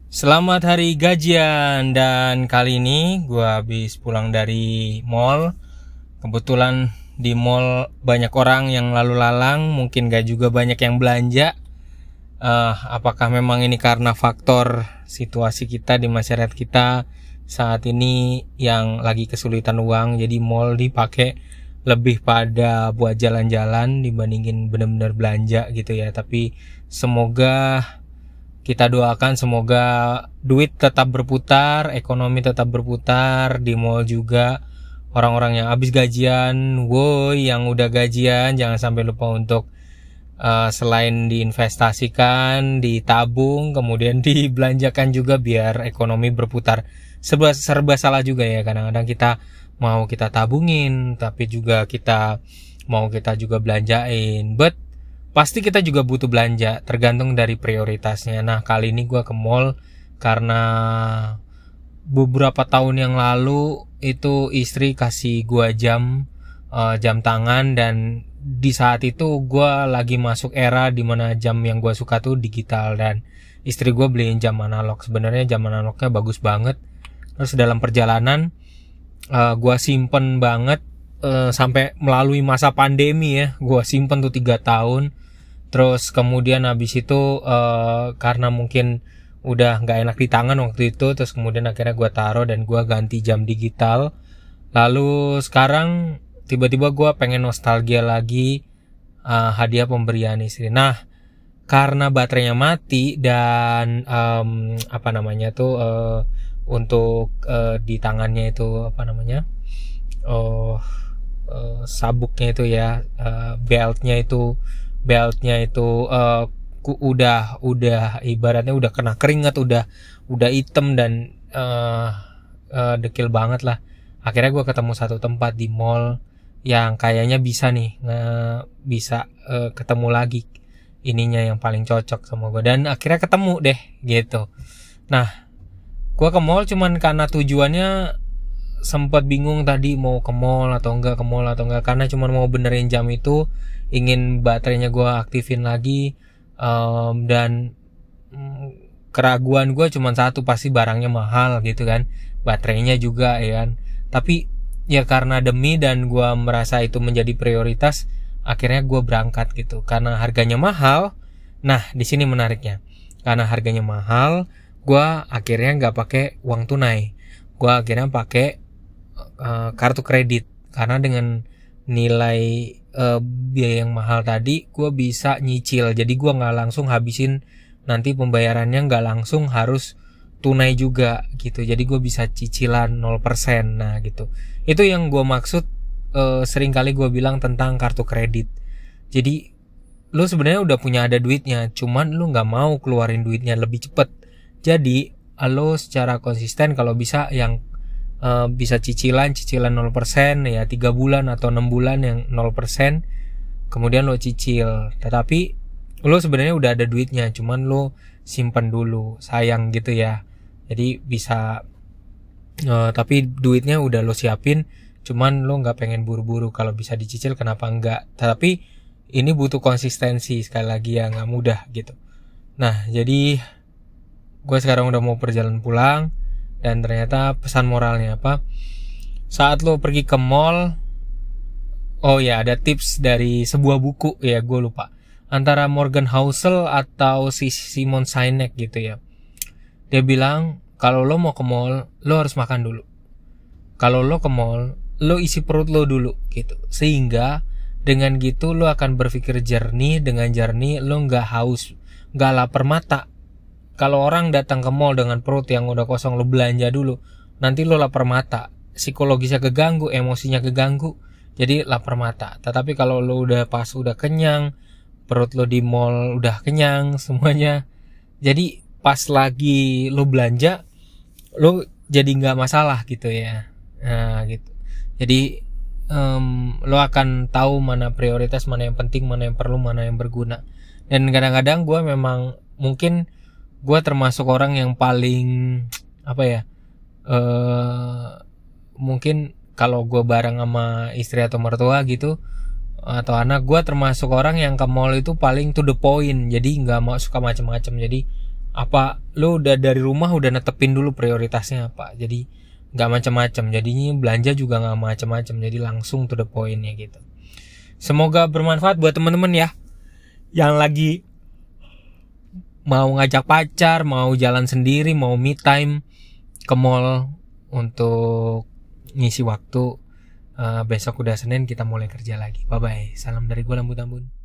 Selamat hari gajian, dan kali ini gue habis pulang dari mall. Kebetulan di mall banyak orang yang lalu lalang, mungkin gak juga banyak yang belanja. Apakah memang ini karena faktor situasi kita di masyarakat kita saat ini yang lagi kesulitan uang, jadi mall dipakai lebih pada buat jalan-jalan dibandingin benar-benar belanja gitu ya. Tapi semoga kita doakan semoga duit tetap berputar, ekonomi tetap berputar di mall juga. Orang-orang yang habis gajian, woi, yang udah gajian jangan sampai lupa untuk selain diinvestasikan, ditabung, kemudian dibelanjakan juga biar ekonomi berputar. Serba salah juga ya, kadang-kadang kita mau kita tabungin, tapi juga kita juga belanjain. But pasti kita juga butuh belanja, tergantung dari prioritasnya. Nah, kali ini gue ke mall karena beberapa tahun yang lalu itu istri kasih gue jam tangan, dan di saat itu gue lagi masuk era dimana jam yang gue suka tuh digital, dan istri gue beliin jam analog. Sebenarnya jam analognya bagus banget. Terus dalam perjalanan gue simpen banget sampai melalui masa pandemi ya, gue simpen tuh 3 tahun. Terus kemudian habis itu karena mungkin udah nggak enak di tangan waktu itu, terus kemudian akhirnya gue taruh dan gue ganti jam digital. Lalu sekarang tiba-tiba gue pengen nostalgia lagi, hadiah pemberian istri. Nah, karena baterainya mati dan untuk di tangannya itu sabuknya itu ya, beltnya itu udah ibaratnya udah kena keringat, udah hitam dan dekil banget lah. Akhirnya gue ketemu satu tempat di mall yang kayaknya bisa ketemu lagi ininya yang paling cocok sama gue, dan akhirnya ketemu deh gitu. Nah, gue ke mall cuman karena tujuannya sempat bingung tadi mau ke mall atau enggak, karena cuma mau benerin jam itu, ingin baterainya gue aktifin lagi, dan keraguan gue cuma satu, pasti barangnya mahal gitu kan, baterainya juga ya kan. Tapi ya karena demi dan gue merasa itu menjadi prioritas, akhirnya gue berangkat gitu karena harganya mahal. Nah, di sini menariknya, karena harganya mahal, gue akhirnya nggak pakai uang tunai, gue akhirnya pakai kartu kredit. Karena dengan nilai biaya yang mahal tadi, gue bisa nyicil, jadi gue nggak langsung habisin, nanti pembayarannya nggak langsung harus tunai juga gitu, jadi gue bisa cicilan 0%. Nah gitu, itu yang gue maksud. Sering kali gue bilang tentang kartu kredit. Jadi lu sebenarnya udah ada duitnya, cuman lu nggak mau keluarin duitnya lebih cepet. Jadi lo secara konsisten kalau bisa yang bisa cicilan 0% ya, 3 bulan atau 6 bulan yang 0%, kemudian lo cicil. Tetapi lo sebenarnya udah ada duitnya, cuman lo simpen dulu, sayang gitu ya. Jadi bisa tapi duitnya udah lo siapin, cuman lo nggak pengen buru-buru. Kalau bisa dicicil kenapa enggak, tapi ini butuh konsistensi, sekali lagi ya, nggak mudah gitu. Nah, jadi gue sekarang udah mau perjalanan pulang, dan ternyata pesan moralnya apa, saat lo pergi ke mall, oh ya, ada tips dari sebuah buku ya, gue lupa antara Morgan Housel atau si Simon Sinek gitu ya. Dia bilang kalau lo mau ke mall, lo harus makan dulu. Kalau lo ke mall, lo isi perut lo dulu gitu, sehingga dengan gitu lo akan berpikir jernih. Dengan jernih lo nggak haus, nggak lapar mata. Kalau orang datang ke mall dengan perut yang udah kosong, lo belanja dulu, nanti lo lapar mata, psikologisnya keganggu, emosinya keganggu, jadi lapar mata. Tetapi kalau lo udah kenyang, perut lo di mall udah kenyang semuanya, jadi pas lagi lo belanja, lo jadi nggak masalah gitu ya. Nah gitu, jadi lo akan tahu mana prioritas, mana yang penting, mana yang perlu, mana yang berguna. Dan kadang-kadang gue memang mungkin gue termasuk orang yang paling mungkin kalau gue bareng sama istri atau mertua gitu atau anak, gue termasuk orang yang ke mall itu paling to the point, jadi nggak mau suka macam-macam. Jadi apa lu udah dari rumah udah netepin dulu prioritasnya apa, jadi nggak macam-macam, jadinya belanja juga nggak macam-macam, jadi langsung to the point ya gitu. Semoga bermanfaat buat temen-temen ya yang lagi mau ngajak pacar, mau jalan sendiri, mau me time ke mall untuk ngisi waktu. Besok udah Senin, kita mulai kerja lagi. Bye bye, salam dari gue Lambut Tambun.